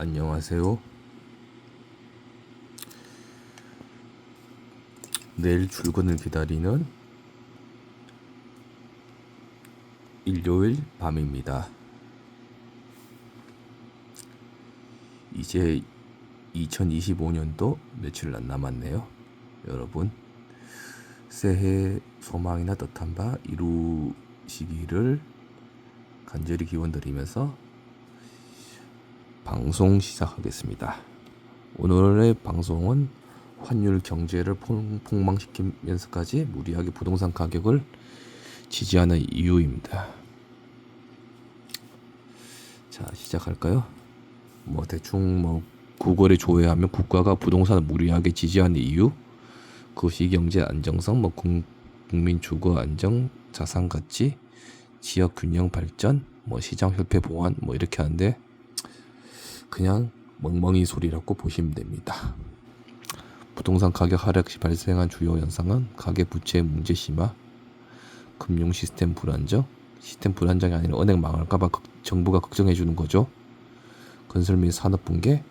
안녕하세요. 내일 출근을 기다리는 일요일 밤입니다. 이제 2025년도 며칠 안 남았네요. 여러분, 새해 소망이나 뜻한 바 이루시기를 간절히 기원드리면서 방송 시작하겠습니다. 오늘의 방송은 환율 경제를 폭망시키면서까지 무리하게 부동산 가격을 지지하는 이유입니다. 자, 시작할까요? 대충 구글에 조회하면 국가가 부동산을 무리하게 지지하는 이유, 그것이 경제 안정성, 국민 주거 안정, 자산 가치, 지역 균형 발전, 시장 협회 보완 이렇게 하는데 그냥 멍멍이 소리라고 보시면 됩니다. 부동산 가격 하락 시 발생한 주요 현상은 가계 부채 문제 심화, 금융 시스템 불안정, 시스템 불안정이 아니라 은행 망할까봐 정부가 걱정해 주는 거죠. 건설 및 산업 붕괴,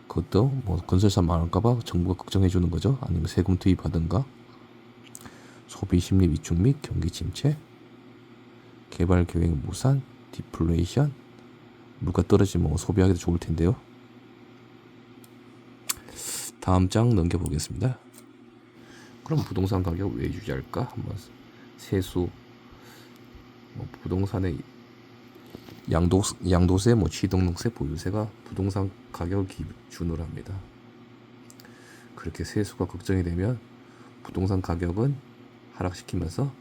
그것도 건설사 망할까봐 정부가 걱정해 주는 거죠. 아니면 세금 투입하든가, 소비 심리 위축 및 경기 침체, 개발 계획 무산, 디플레이션, 물가 떨어지면 소비하기도 좋을 텐데요. 다음 장 넘겨보겠습니다. 그럼 부동산 가격 왜 유지할까? 한번 세수, 부동산의 양도세, 취등록세, 보유세가 부동산 가격을 기준으로 합니다. 그렇게 세수가 걱정이 되면 부동산 가격은 하락시키면서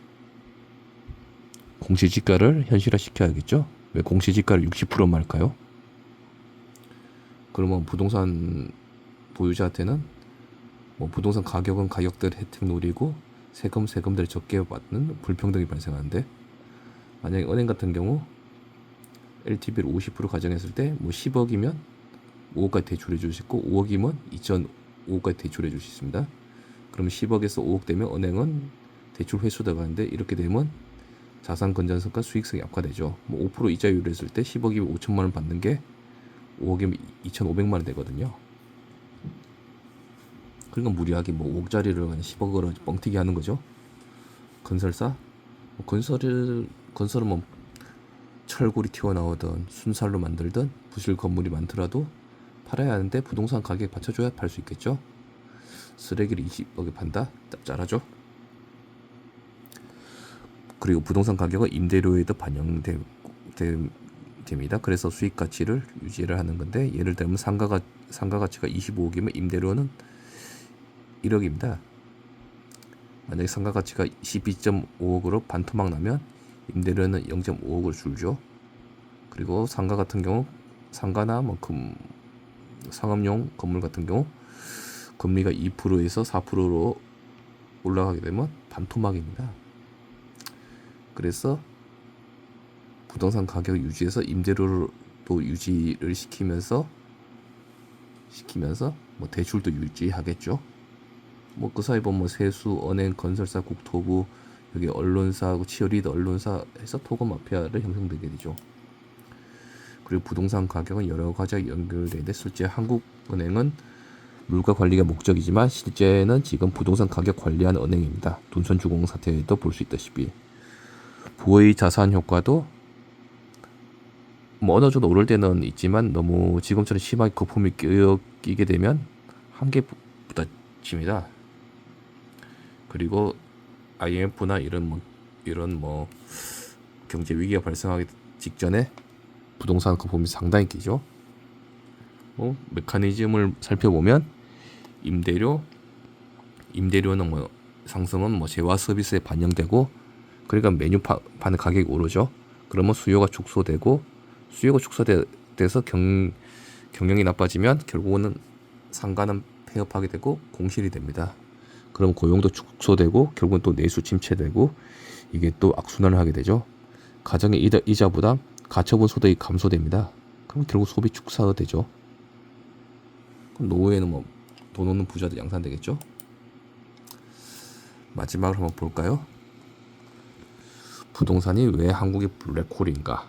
공시지가를 현실화시켜야겠죠. 왜 공시지가를 60%만 할까요? 그러면 부동산 보유자한테는 부동산 가격은 가격대로 혜택 누리고 세금대를 적게 받는 불평등이 발생하는데, 만약에 은행 같은 경우 LTV를 50% 가정했을 때 10억이면 5억까지 대출해 줄 수 있고 5억이면 2.5억까지 대출해 줄 수 있습니다. 그러면 10억에서 5억 되면 은행은 대출 회수가 가는데, 이렇게 되면 자산 건전성과 수익성이 악화되죠. 5% 이자율을 했을 때 10억이면 5천만 원 받는 게 5억이면 2,500만 원 되거든요. 그러니까 무리하게 5억짜리를 그냥 10억으로 뻥튀기 하는 거죠. 건설사? 건설은 철골이 튀어나오든 순살로 만들든 부실 건물이 많더라도 팔아야 하는데 부동산 가격 받쳐줘야 팔 수 있겠죠. 쓰레기를 20억에 판다? 짭짤하죠. 그리고 부동산 가격은 임대료에도 반영됩니다. 그래서 수익 가치를 유지를 하는 건데, 예를 들면 상가 가치가 25억이면 임대료는 1억입니다. 만약에 상가 가치가 12.5억으로 반토막 나면 임대료는 0.5억을 줄죠. 그리고 상가 같은 경우, 상가나 상업용 건물 같은 경우 금리가 2%에서 4%로 올라가게 되면 반토막입니다. 그래서 부동산 가격 유지해서 임대료를 또 유지를 시키면서 대출도 유지하겠죠. 그 사이 보면 세수, 은행, 건설사, 국토부, 여기 언론사, 치어리더 언론사 해서 토거 마피아를 형성되게 되죠. 그리고 부동산 가격은 여러 가지가 연결되는데, 실제 한국은행은 물가 관리가 목적이지만 실제는 지금 부동산 가격 관리하는 은행입니다. 돈선 주공 사태에도 볼 수 있다시피 부의 자산 효과도 어느 정도 오를 때는 있지만 너무 지금처럼 심하게 거품이 끼게 되면 한계 부딪힙니다. 그리고 IMF나 이런 경제 위기가 발생하기 직전에 부동산 거품이 상당히 끼죠. 메커니즘을 살펴보면 임대료는 상승은 재화 서비스에 반영되고, 그러니까 메뉴 파는 가격이 오르죠. 그러면 수요가 축소돼서 경영이 나빠지면 결국은 상가는 폐업하게 되고 공실이 됩니다. 그럼 고용도 축소되고 결국은 또 내수 침체되고, 이게 또 악순환을 하게 되죠. 가정의 이자 부담, 가처분 소득이 감소됩니다. 그럼 결국 소비 축소되죠. 그럼 노후에는 돈 없는 부자도 양산되겠죠. 마지막으로 한번 볼까요? 부동산이 왜 한국의 블랙홀인가?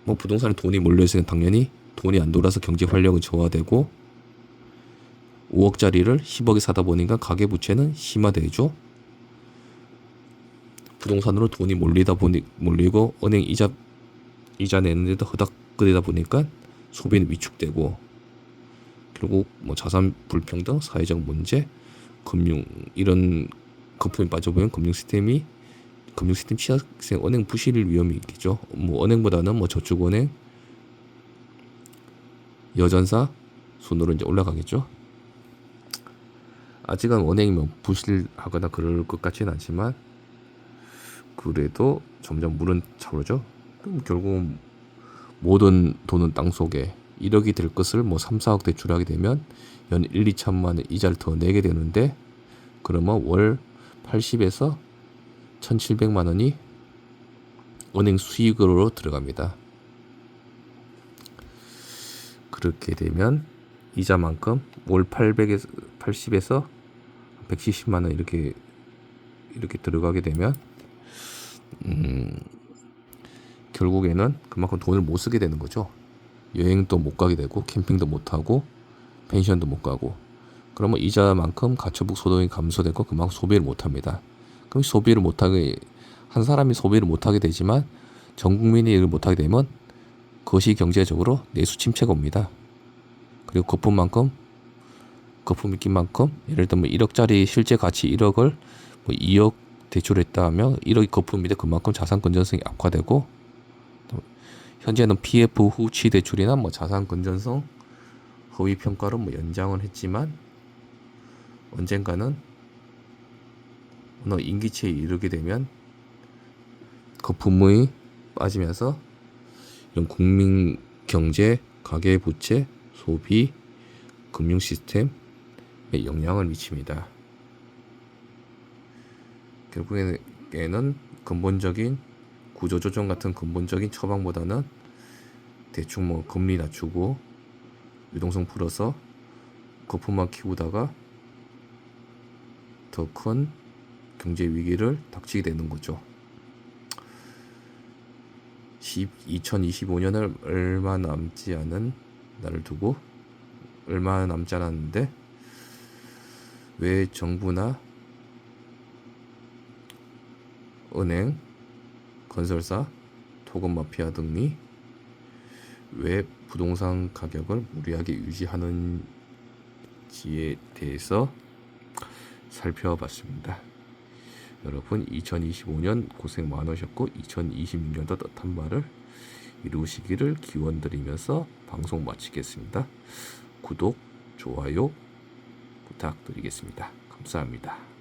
뭐 부동산에 돈이 몰려있으면 당연히 돈이 안 돌아서 경제 활력은 저하되고 5억짜리를 10억에 사다 보니까 가계부채는 심화되죠. 부동산으로 돈이 몰리고 은행 이자 내는데도 허닥거리다 보니까 소비는 위축되고 결국 뭐 자산 불평등, 사회적 문제, 금융 이런 거품이 빠져보면 금융 시스템 취약생 은행 부실 위험이 있겠죠. 뭐 은행보다는 뭐 저축은행, 여전사 순으로 이제 올라가겠죠. 아직은 은행이 뭐 부실하거나 그럴 것 같지는 않지만 그래도 점점 물은 차오르죠. 그럼 결국은 모든 돈은 땅속에 1억이 될 것을 뭐 3, 4억 대출하게 되면 연 1, 2천만 원 이자를 더 내게 되는데 그러면 월 80에서 1,700만 원이 은행 수익으로 들어갑니다. 그렇게 되면 이자만큼 월 80에서 170만 원 이렇게 들어가게 되면 결국에는 그만큼 돈을 못 쓰게 되는 거죠. 여행도 못 가게 되고 캠핑도 못 하고 펜션도 못 가고 그러면 이자만큼 가처분 소득이 감소되고 그만큼 소비를 못 합니다. 그럼 소비를 못 하게 한 사람이 소비를 못 하게 되지만 전 국민이 이를 못 하게 되면 그것이 경제적으로 내수 침체가 옵니다. 그리고 거품이 낀 만큼 예를 들면 1억짜리 실제 가치 1억을 뭐 2억 대출했다 하면 1억이 거품이 돼 그만큼 자산 건전성이 악화되고 현재는 PF 후치 대출이나 뭐 자산 건전성 허위 평가로 뭐 연장을 했지만 언젠가는 어느 임기치에 이르게 되면 거품이 빠지면서 이런 국민 경제, 가계 부채, 소비, 금융 시스템에 영향을 미칩니다. 결국에는 근본적인 구조조정 같은 근본적인 처방보다는 대충 뭐 금리 낮추고 유동성 풀어서 거품만 키우다가 더 큰 경제 위기를 닥치게 되는 거죠. 2025년을 얼마 남지 않았는데 왜 정부나 은행, 건설사, 토건 마피아 등이 왜 부동산 가격을 무리하게 유지하는지에 대해서 살펴봤습니다. 여러분 2025년 고생 많으셨고 2026년도 뜻한 바를 이루시기를 기원드리면서 방송 마치겠습니다. 구독, 좋아요 부탁드리겠습니다. 감사합니다.